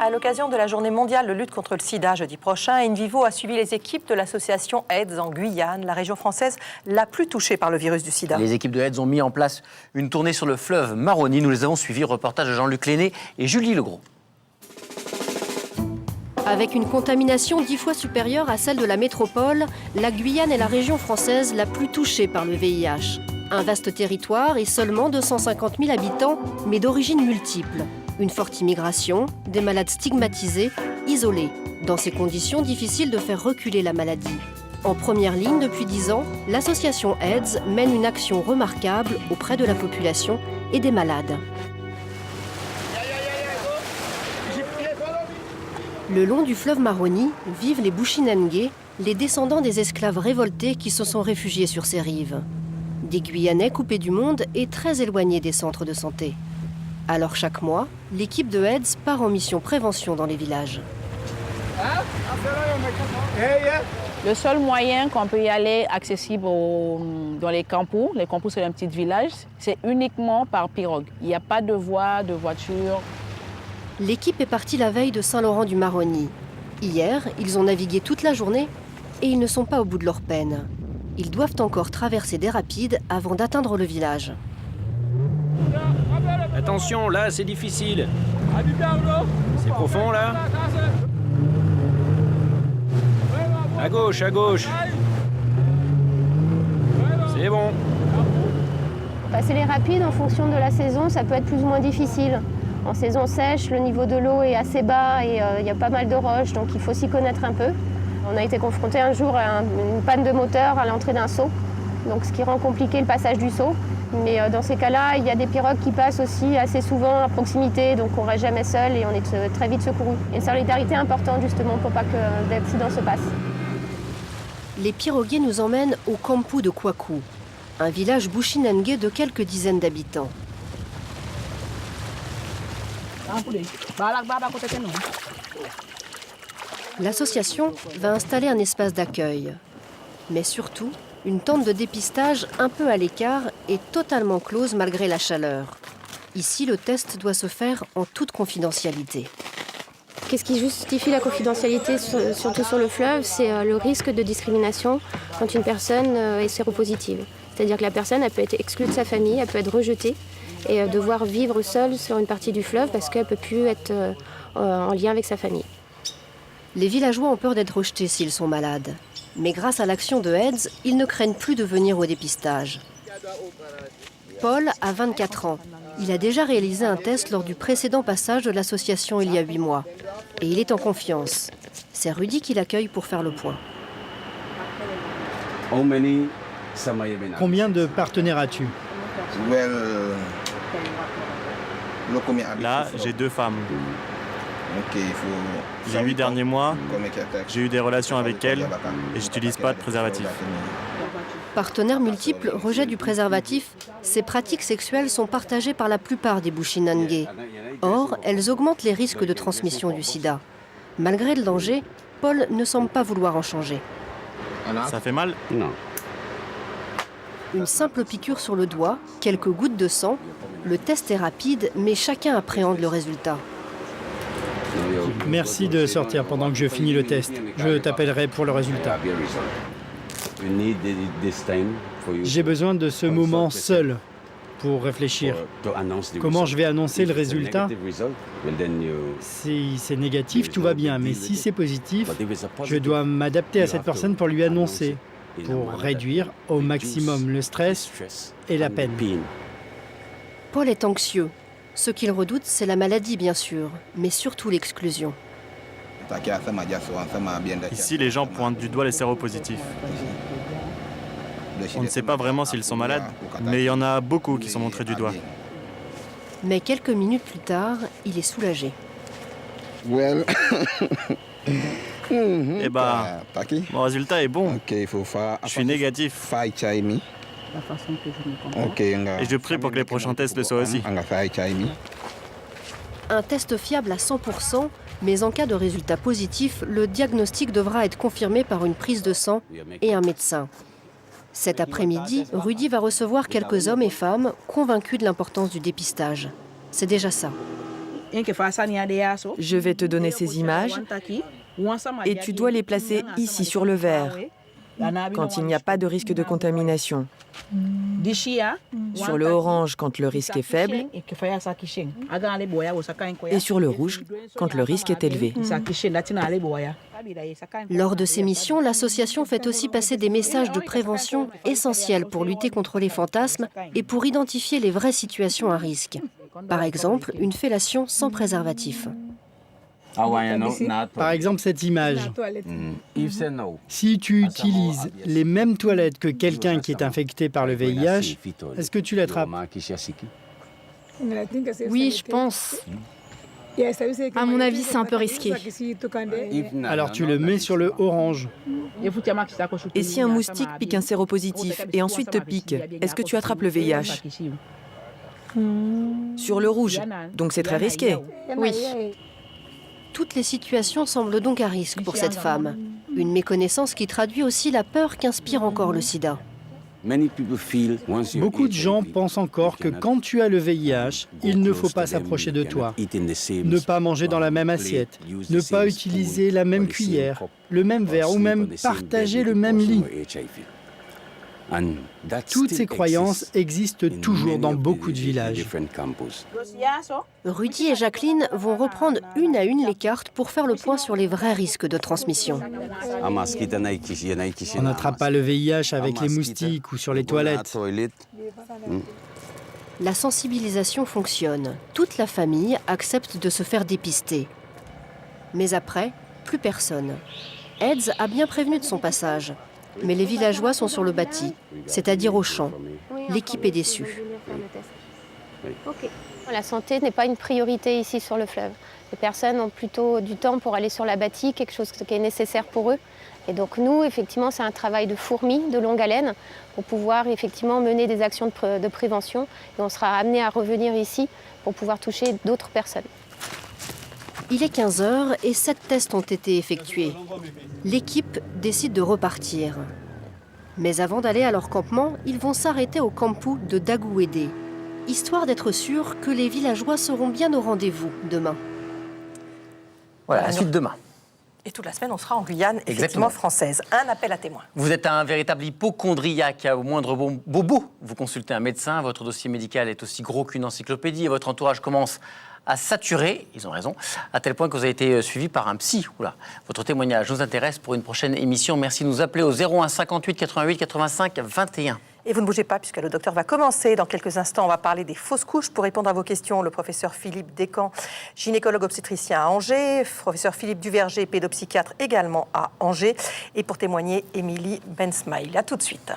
À l'occasion de la journée mondiale de lutte contre le sida jeudi prochain, InVivo a suivi les équipes de l'association AIDS en Guyane, la région française la plus touchée par le virus du sida. Les équipes de AIDS ont mis en place une tournée sur le fleuve Maroni. Nous les avons suivis. Reportage de Jean-Luc Lenné et Julie Legros. Avec une contamination 10 fois supérieure à celle de la métropole, la Guyane est la région française la plus touchée par le VIH. Un vaste territoire et seulement 250 000 habitants, mais d'origine multiple. Une forte immigration, des malades stigmatisés, isolés. Dans ces conditions, difficile de faire reculer la maladie. En première ligne depuis 10 ans, l'association AIDS mène une action remarquable auprès de la population et des malades. Le long du fleuve Maroni vivent les Bushinangé, les descendants des esclaves révoltés qui se sont réfugiés sur ces rives. Des Guyanais coupés du monde et très éloignés des centres de santé. Alors chaque mois, l'équipe de AIDS part en mission prévention dans les villages. Le seul moyen qu'on peut y aller accessible dans les campus c'est un petit village, c'est uniquement par pirogue. Il n'y a pas de voie, de voiture. L'équipe est partie la veille de Saint-Laurent-du-Maroni. Hier, ils ont navigué toute la journée et ils ne sont pas au bout de leur peine. Ils doivent encore traverser des rapides avant d'atteindre le village. Attention, là, c'est difficile. C'est profond, là. À gauche, à gauche. C'est bon. Passer les rapides en fonction de la saison, ça peut être plus ou moins difficile. En saison sèche, le niveau de l'eau est assez bas et il y a pas mal de roches, donc il faut s'y connaître un peu. On a été confronté un jour à une panne de moteur à l'entrée d'un seau, donc ce qui rend compliqué le passage du seau. Mais dans ces cas-là, il y a des pirogues qui passent aussi assez souvent à proximité, donc on ne reste jamais seul et on est très vite secouru. Il y a une solidarité importante justement pour pas que d'accident se passe. Les piroguiers nous emmènent au Kampu de Kwaku, un village Bushinangé de quelques dizaines d'habitants. L'association va installer un espace d'accueil, mais surtout une tente de dépistage un peu à l'écart et totalement close malgré la chaleur. Ici, le test doit se faire en toute confidentialité. Qu'est-ce qui justifie la confidentialité, surtout sur le fleuve, c'est le risque de discrimination quand une personne est séropositive. C'est-à-dire que la personne elle peut être exclue de sa famille, elle peut être rejetée et devoir vivre seule sur une partie du fleuve parce qu'elle ne peut plus être en lien avec sa famille. Les villageois ont peur d'être rejetés s'ils sont malades. Mais grâce à l'action de AIDS, ils ne craignent plus de venir au dépistage. Paul a 24 ans. Il a déjà réalisé un test lors du précédent passage de l'association il y a 8 mois. Et il est en confiance. C'est Rudy qui l'accueille pour faire le point. Combien de partenaires as-tu? Là, j'ai 2 femmes. Les 8 derniers mois, j'ai eu des relations avec elles et j'utilise pas de préservatif. Partenaires multiples, rejet du préservatif, ces pratiques sexuelles sont partagées par la plupart des Bushinangé. Or, elles augmentent les risques de transmission du sida. Malgré le danger, Paul ne semble pas vouloir en changer. Ça fait mal? Non. Une simple piqûre sur le doigt, quelques gouttes de sang. Le test est rapide, mais chacun appréhende le résultat. Merci de sortir pendant que je finis le test. Je t'appellerai pour le résultat. J'ai besoin de ce moment seul pour réfléchir. Comment je vais annoncer le résultat? Si c'est négatif, tout va bien. Mais si c'est positif, je dois m'adapter à cette personne pour lui annoncer, pour réduire au maximum le stress et la peine. Paul est anxieux. Ce qu'il redoute, c'est la maladie, bien sûr, mais surtout l'exclusion. Ici, les gens pointent du doigt les séropositifs. On ne sait pas vraiment s'ils sont malades, mais il y en a beaucoup qui sont montrés du doigt. Mais quelques minutes plus tard, il est soulagé. Eh ben, mon résultat est bon. Je suis négatif. Et je prie pour que les prochains tests le soient aussi. Un test fiable à 100%, mais en cas de résultat positif, le diagnostic devra être confirmé par une prise de sang et un médecin. Cet après-midi, Rudy va recevoir quelques hommes et femmes convaincus de l'importance du dépistage. C'est déjà ça. Je vais te donner ces images et tu dois les placer ici sur le verre, quand il n'y a pas de risque de contamination. Sur le orange quand le risque est faible et sur le rouge quand le risque est élevé. Lors de ces missions, l'association fait aussi passer des messages de prévention essentiels pour lutter contre les fantasmes et pour identifier les vraies situations à risque. Par exemple, une fellation sans préservatif. Par exemple, cette image. Si tu utilises les mêmes toilettes que quelqu'un qui est infecté par le VIH, est-ce que tu l'attrapes? Oui, je pense. À mon avis, c'est un peu risqué. Alors tu le mets sur le orange. Et si un moustique pique un séropositif et ensuite te pique, est-ce que tu attrapes le VIH? Sur le rouge, donc c'est très risqué. Oui. Toutes les situations semblent donc à risque pour cette femme. Une méconnaissance qui traduit aussi la peur qu'inspire encore le sida. Beaucoup de gens pensent encore que quand tu as le VIH, il ne faut pas s'approcher de toi. Ne pas manger dans la même assiette, ne pas utiliser la même cuillère, le même verre ou même partager le même lit. Toutes ces croyances existent toujours dans beaucoup de villages. Rudy et Jacqueline vont reprendre une à une les cartes pour faire le point sur les vrais risques de transmission. On n'attrape pas le VIH avec les moustiques ou sur les toilettes. La sensibilisation fonctionne. Toute la famille accepte de se faire dépister. Mais après, plus personne. Eds a bien prévenu de son passage. Mais les villageois sont sur le bâti, c'est-à-dire au champ. L'équipe est déçue. La santé n'est pas une priorité ici sur le fleuve. Les personnes ont plutôt du temps pour aller sur la bâtie, quelque chose qui est nécessaire pour eux. Et donc nous, effectivement, c'est un travail de fourmi, de longue haleine, pour pouvoir effectivement mener des actions de prévention. Et on sera amené à revenir ici pour pouvoir toucher d'autres personnes. Il est 15h et 7 tests ont été effectués. L'équipe décide de repartir. Mais avant d'aller à leur campement, ils vont s'arrêter au campus de Dagouédé, histoire d'être sûrs que les villageois seront bien au rendez-vous demain. Voilà, la suite demain. Et toute la semaine, on sera en Guyane, effectivement française. Un appel à témoins. Vous êtes un véritable hypocondriaque. Au moindre bobo, vous consultez un médecin. Votre dossier médical est aussi gros qu'une encyclopédie et votre entourage commence à saturer, ils ont raison, à tel point que vous avez été suivi par un psy. Oula. Votre témoignage nous intéresse pour une prochaine émission. Merci de nous appeler au 01 58 88 85 21. Et vous ne bougez pas, puisque le docteur va commencer. Dans quelques instants, on va parler des fausses couches. Pour répondre à vos questions, le professeur Philippe Descamps, gynécologue obstétricien à Angers, professeur Philippe Duverger, pédopsychiatre également à Angers, et pour témoigner, Émilie Bensmail. À tout de suite.